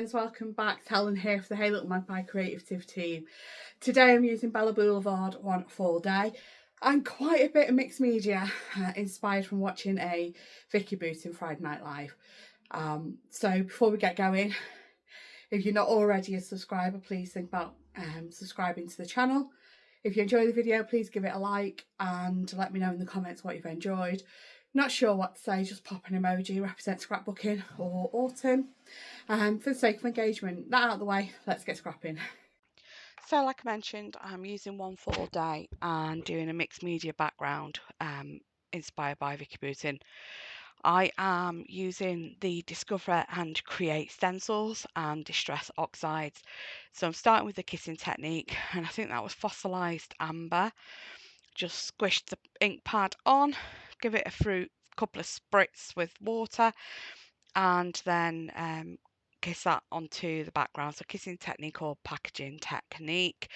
friends, welcome back. Helen here for the Hey Little Magpie Creative team. Today I'm using Bella Boulevard One Full Day and quite a bit of mixed media inspired from watching a Vicky Booting Friday Night Live. So before we get going, if you're not already a subscriber, please think about subscribing to the channel. If you enjoy the video, please give it a like and let me know in the comments what you've enjoyed. Not sure what to say, just pop an emoji, represent scrapbooking or autumn. For the sake of engagement, that out of the way, let's get scrapping. So like I mentioned, I'm using One Full Day and doing a mixed media background inspired by Vicky Booting. I am using the Discover and Create stencils and Distress Oxides. So I'm starting with the kissing technique, and I think that was Fossilized Amber. Just squish the ink pad on, give it a couple of spritz with water, and then kiss that onto the background. So kissing technique or packaging technique.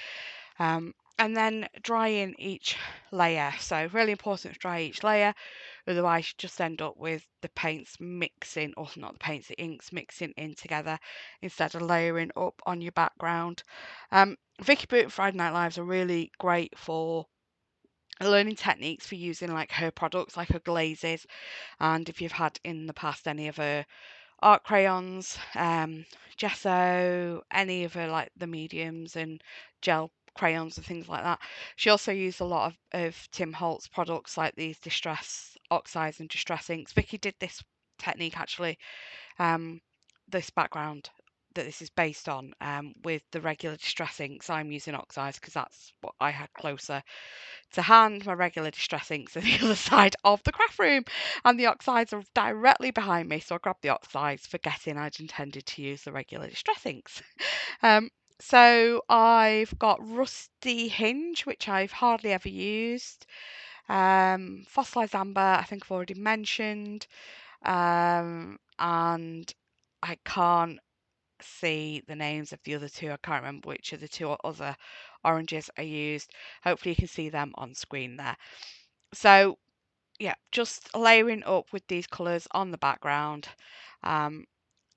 And then drying each layer. So really important to dry each layer, otherwise you just end up with the paints mixing, or not the paints, the inks mixing in together instead of layering up on your background. Vicky Booting Friday Night Lives are really great for learning techniques for using like her products, like her glazes, and if you've had in the past any of her art crayons, gesso, any of her like the mediums and gel crayons and things like that. She also used a lot of Tim Holtz products like these Distress Oxides and Distress Inks. Vicky did this technique actually, this background that this is based on, with the regular Distress Inks. I'm using Oxides because that's what I had closer to hand. My regular Distress Inks are the other side of the craft room, and the Oxides are directly behind me, so I grabbed the Oxides, forgetting I'd intended to use the regular Distress Inks. So I've got Rusty Hinge, which I've hardly ever used. Fossilized Amber, I think I've already mentioned. And I can't see the names of the other two. I can't remember which of the two other oranges I used. Hopefully you can see them on screen there. So yeah, just layering up with these colours on the background.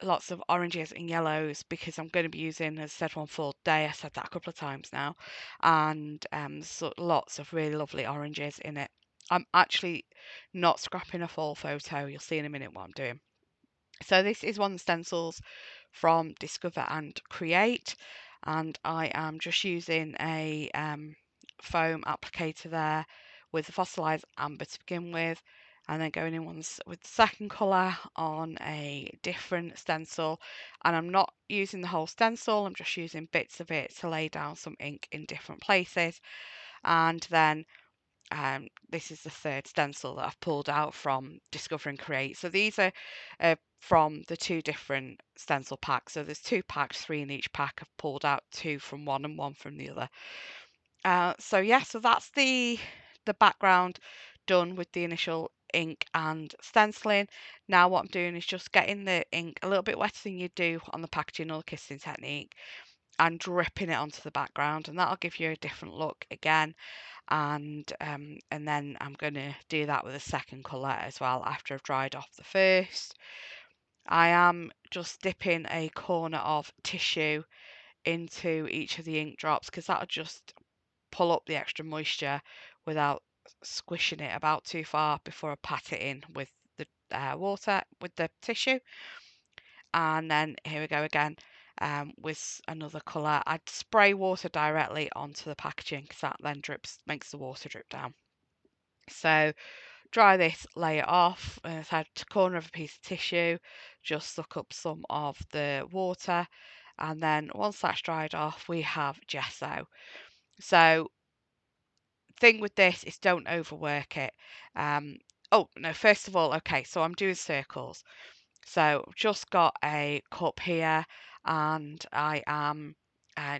Lots of oranges and yellows because I'm going to be using, as I said, One Full Day. I said that a couple of times now, and so lots of really lovely oranges in it. I'm actually not scrapping a full photo. You'll see in a minute what I'm doing. So this is one of the stencils from Discover and Create, and I am just using a foam applicator there with the Fossilized Amber to begin with, and then going in once with the second colour on a different stencil. And I'm not using the whole stencil, I'm just using bits of it to lay down some ink in different places. And then this is the third stencil that I've pulled out from Discover and Create. So these are from the two different stencil packs. So there's 2 packs, 3 in each pack. I've pulled out 2 from one and 1 from the other. So yeah, so that's the background done with the initial ink and stenciling. Now what I'm doing is just getting the ink a little bit wetter than you do on the packaging or the kissing technique and dripping it onto the background, and that'll give you a different look again. And then I'm going to do that with a second colour as well after I've dried off the first. I am just dipping a corner of tissue into each of the ink drops because that'll just pull up the extra moisture without squishing it about too far before I pat it in with the water with the tissue. And then here we go again, with another colour. I'd spray water directly onto the packaging because that then makes the water drip down. So dry this, lay it off, and I've had a corner of a piece of tissue, just suck up some of the water, and then once that's dried off, we have gesso. So thing with this is don't overwork it. Oh no, first of all, okay, so I'm doing circles. So I've just got a cup here, and I am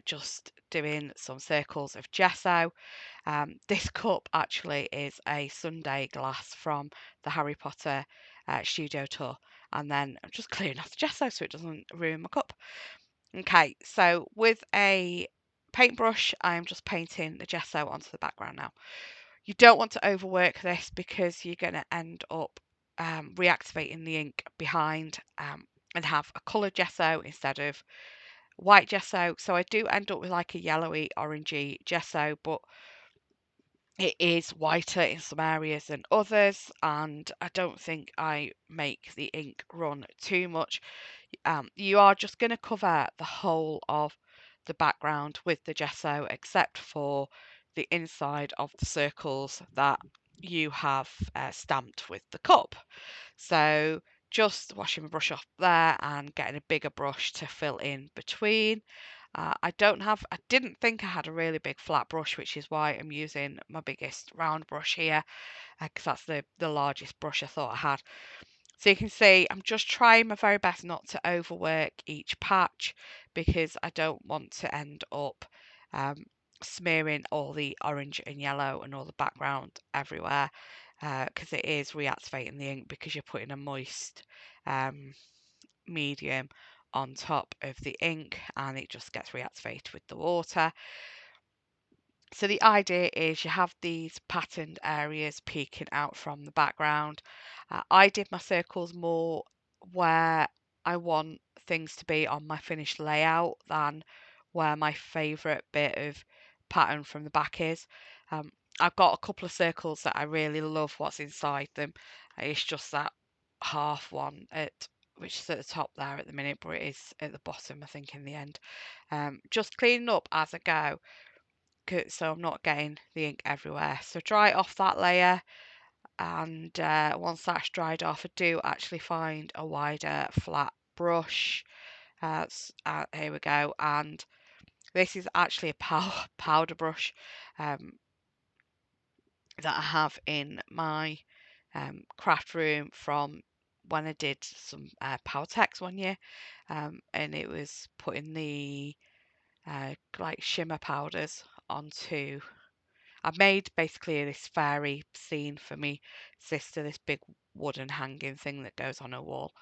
just doing some circles of gesso. This cup actually is a Sunday glass from the Harry Potter studio tour, and then I'm just clearing off the gesso so it doesn't ruin my cup. Okay, so with a paintbrush, I'm just painting the gesso onto the background now. You don't want to overwork this because you're going to end up reactivating the ink behind. and have a coloured gesso instead of white gesso. So I do end up with like a yellowy, orangey gesso, but it is whiter in some areas than others, and I don't think I make the ink run too much. You are just going to cover the whole of the background with the gesso, except for the inside of the circles that you have stamped with the cup. So just washing my brush off there and getting a bigger brush to fill in between. I didn't think I had a really big flat brush, which is why I'm using my biggest round brush here, because that's the largest brush I thought I had. So you can see I'm just trying my very best not to overwork each patch, because I don't want to end up um, smearing all the orange and yellow and all the background everywhere, because it is reactivating the ink, because you're putting a moist um, medium on top of the ink and it just gets reactivated with the water. So the idea is you have these patterned areas peeking out from the background. I did my circles more where I want things to be on my finished layout than where my favourite bit of pattern from the back is. Um, I've got a couple of circles that I really love what's inside them. It's just that half one at which is at the top there at the minute, but it is at the bottom, I think, in the end. Just cleaning up as I go, so I'm not getting the ink everywhere. So dry off that layer, and once that's dried off, I do actually find a wider flat brush. Here we go, and this is actually a powder brush um, that I have in my craft room from when I did some power text one year, and it was putting the like shimmer powders onto. I made basically this fairy scene for me sister, this big wooden hanging thing that goes on a wall.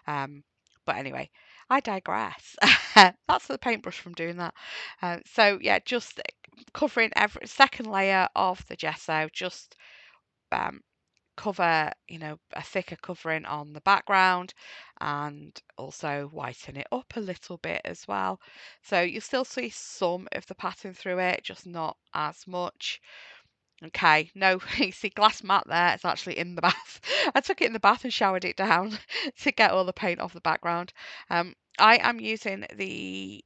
But anyway, I digress. That's the paintbrush from doing that. So yeah, just covering every second layer of the gesso, just um, cover, a thicker covering on the background, and also whiten it up a little bit as well. So you'll still see some of the pattern through it, just not as much. Okay, no, you see glass mat there. It's actually in the bath. I took it in the bath and showered it down to get all the paint off the background. I am using the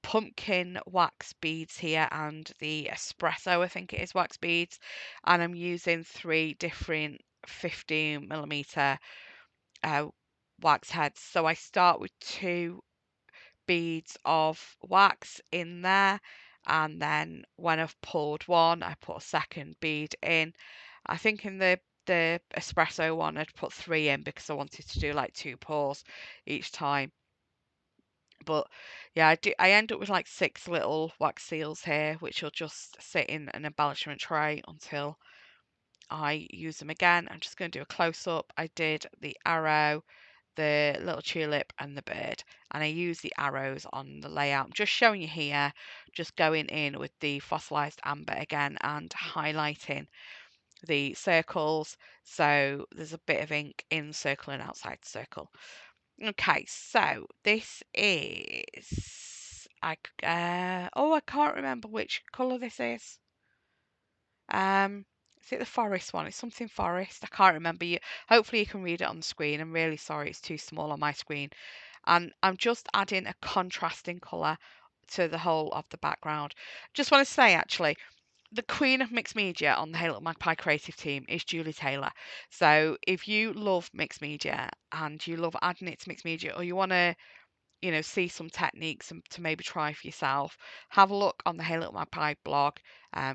pumpkin wax beads here and the espresso, I think it is, wax beads, and I'm using 3 different 15mm uh, wax heads. So I start with 2 beads of wax in there, and then when I've poured one, I put a second bead in. I think in the espresso one I'd put 3 in because I wanted to do like 2 pours each time. But yeah, I end up with like 6 little wax seals here, which will just sit in an embellishment tray until I use them again. I'm just going to do a close up. I did the arrow, the little tulip, and the bird, and I use the arrows on the layout. I'm just showing you here, just going in with the fossilized amber again and highlighting the circles, so there's a bit of ink in the circle and outside the circle. Okay, so this is I can't remember which color this is. Is it the forest one? It's something forest. I can't remember. Hopefully you can read it on the screen. I'm really sorry, it's too small on my screen. And I'm just adding a contrasting colour to the whole of the background. Just want to say, actually, the queen of mixed media on the Halo Magpie creative team is Julie Taylor. So if you love mixed media and you love adding it to mixed media, or you want to, see some techniques and to maybe try for yourself, have a look on the Hey Little Magpie blog.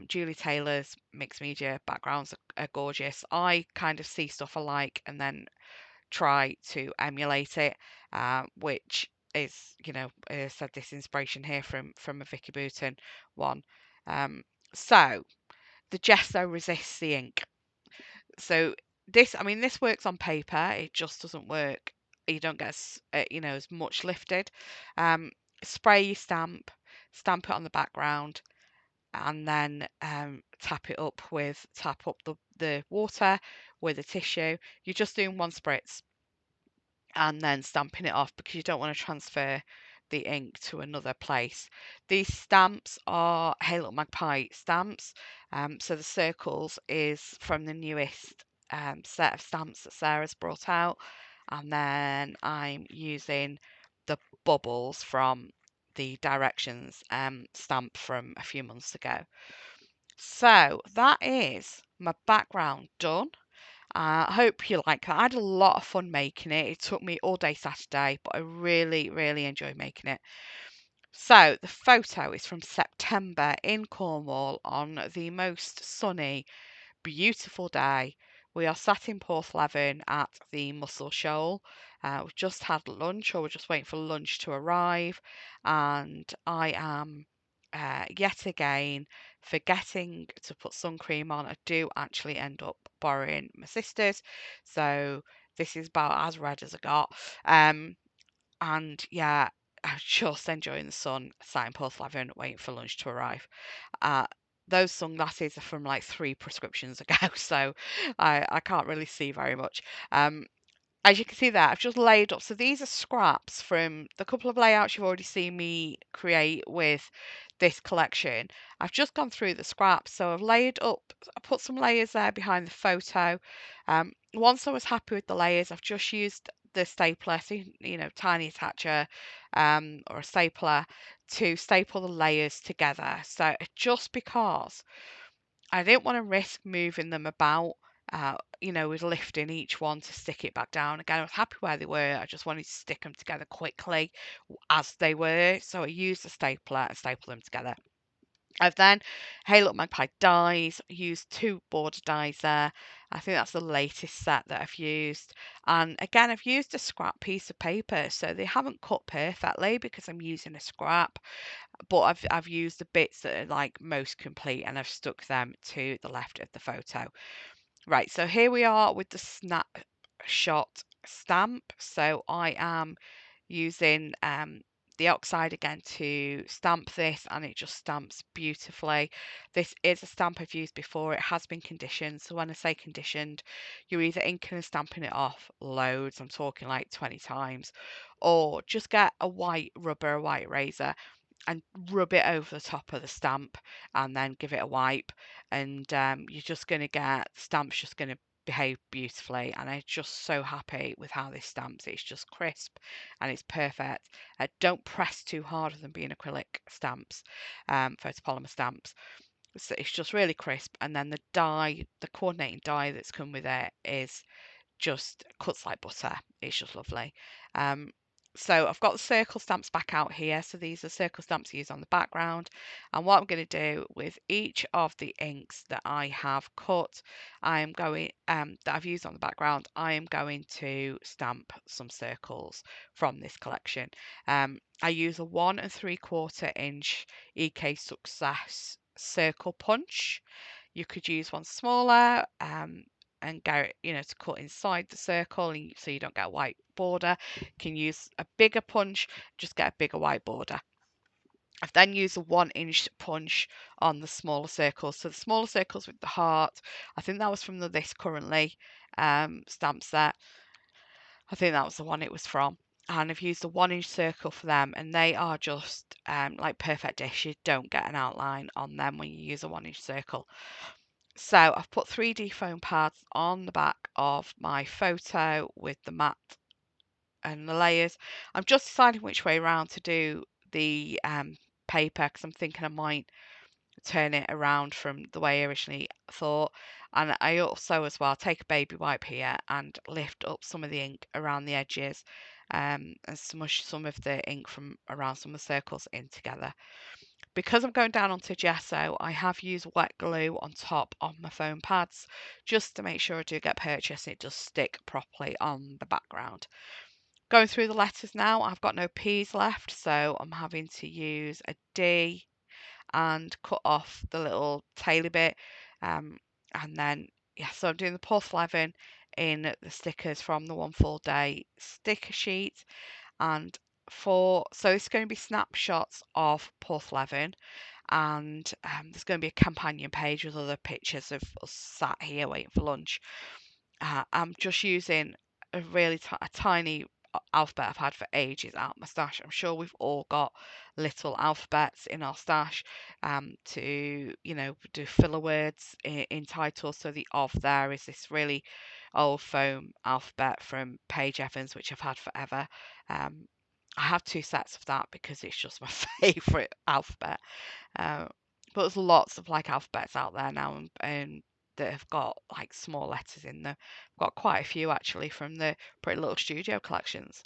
Julie Taylor's mixed media backgrounds are gorgeous. I kind of see stuff I like and then try to emulate it, which is, as I said, this inspiration here from a Vicky Bouton one. So the gesso resists the ink. So this works on paper. It just doesn't work. You don't get as much lifted. Spray your stamp it on the background, and then tap up the water with a tissue. You're just doing one spritz, and then stamping it off because you don't want to transfer the ink to another place. These stamps are Hey Look Magpie stamps. So the circles is from the newest set of stamps that Sarah's brought out. And then I'm using the bubbles from the directions stamp from a few months ago. So that is my background done. I hope you like that. I had a lot of fun making it. It took me all day Saturday, but I really, really enjoyed making it. So the photo is from September in Cornwall on the most sunny, beautiful day. We are sat in Porthleven at the Muscle Shoal. We've just had lunch, or we're just waiting for lunch to arrive, and I am yet again forgetting to put sun cream on. I do actually end up borrowing my sister's, so this is about as red as I got. And yeah, I'm just enjoying the sun, sat in Porthleven, waiting for lunch to arrive. Uh, those sunglasses are from like 3 prescriptions ago, so I can't really see very much. Um, as you can see there, I've just laid up. So these are scraps from the couple of layouts you've already seen me create with this collection. I've just gone through the scraps, so I've laid up, I put some layers there behind the photo. Once I was happy with the layers, I've just used the stapler, so tiny attacher or a stapler to staple the layers together. So just because I didn't want to risk moving them about, with lifting each one to stick it back down again. I was happy where they were. I just wanted to stick them together quickly as they were. So I used a stapler and stapled them together. I've then Hey Look Magpie dies, used 2 border dies there. I think that's the latest set that I've used. And again, I've used a scrap piece of paper, so they haven't cut perfectly because I'm using a scrap, but I've used the bits that are like most complete and I've stuck them to the left of the photo. Right, so here we are with the snapshot stamp. So I am using the oxide again to stamp this, and it just stamps beautifully. This is a stamp I've used before. It has been conditioned. So when I say conditioned, you're either inking and stamping it off loads, I'm talking like 20 times, or just get a white rubber, a white razor, and rub it over the top of the stamp and then give it a wipe, and you're just going to get the stamp's just going to behave beautifully. And I'm just so happy with how this stamps. It's just crisp and it's perfect. Don't press too hard with them being acrylic stamps, photopolymer stamps. So it's just really crisp, and then the die, the coordinating die that's come with it is just cuts like butter. It's just lovely. Um, so I've got the circle stamps back out here. So these are circle stamps used on the background. And what I'm going to do with each of the inks that I have cut, I am going that I've used on the background, I am going to stamp some circles from this collection. I use a 1 3/4 inch EK Success circle punch. You could use one smaller, and go, to cut inside the circle, and so you don't get a white border. You can use a bigger punch, just get a bigger white border. I've then used a 1 inch punch on the smaller circles. So the smaller circles with the heart, I think that was from the This Currently stamp set. I think that was the one it was from. And I've used a 1 inch circle for them, and they are just like perfect dish. You don't get an outline on them when you use a 1 inch circle. So I've put 3D foam pads on the back of my photo with the mat and the layers. I'm just deciding which way around to do the paper, because I'm thinking I might turn it around from the way I originally thought. And I also as well take a baby wipe here and lift up some of the ink around the edges, and smush some of the ink from around some of the circles in together. Because I'm going down onto gesso, I have used wet glue on top of my foam pads just to make sure I do get purchase, it does stick properly on the background. Going through the letters now, I've got no P's left, so I'm having to use a D and cut off the little taily bit. And then, yeah, so I'm doing the Porthleven in the stickers from the One Full Day sticker sheet. And so it's going to be snapshots of Porthleven, and there's going to be a companion page with other pictures of us sat here waiting for lunch. I'm just using a really a tiny alphabet I've had for ages out my stash. I'm sure we've all got little alphabets in our stash to, do filler words in titles. So the of there is this really old foam alphabet from Paige Evans, which I've had forever. I have 2 sets of that because it's just my favourite alphabet. Uh, but there's lots of like alphabets out there now, and that have got like small letters in them. I've got quite a few actually from the Pretty Little Studio collections.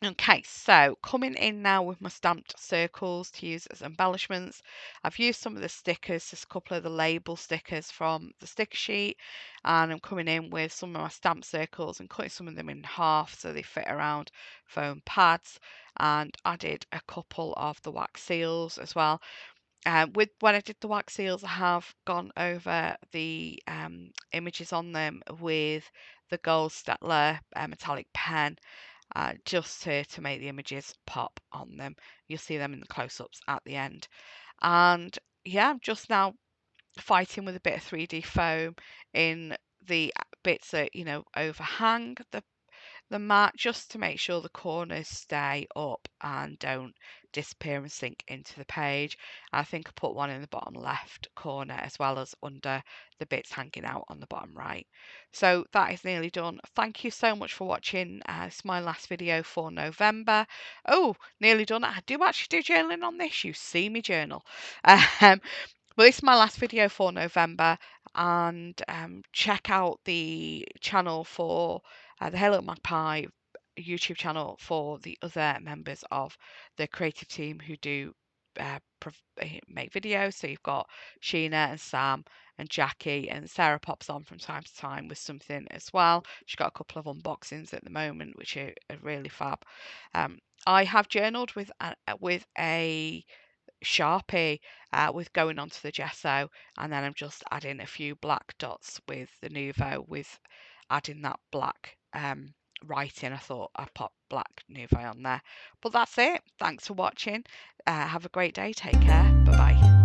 Okay, so coming in now with my stamped circles to use as embellishments. I've used some of the stickers, just a couple of the label stickers from the sticker sheet, and I'm coming in with some of my stamped circles and cutting some of them in half so they fit around foam pads, and added a couple of the wax seals as well. With when I did the wax seals, I have gone over the images on them with the gold Staedtler metallic pen, just to make the images pop on them. You'll see them in the close-ups at the end. And yeah, I'm just now fighting with a bit of 3D foam in the bits that overhang the mat, just to make sure the corners stay up and don't disappear and sink into the page. I think I put one in the bottom left corner as well as under the bits hanging out on the bottom right. So that is nearly done. Thank you so much for watching. It's my last video for November. Oh, nearly done. I do actually do journaling on this. You see me journal. Well, this is my last video for November, and check out the channel for the Hello Magpie YouTube channel for the other members of the creative team who do make videos. So you've got Sheena and Sam and Jackie, and Sarah pops on from time to time with something as well. She's got a couple of unboxings at the moment, which are really fab. I have journaled with a Sharpie with going onto the gesso, and then I'm just adding a few black dots with the Nuvo with adding that black writing. I thought I'd pop black Nuvo on there. But that's it. Thanks for watching. Have a great day. Take care. Bye bye.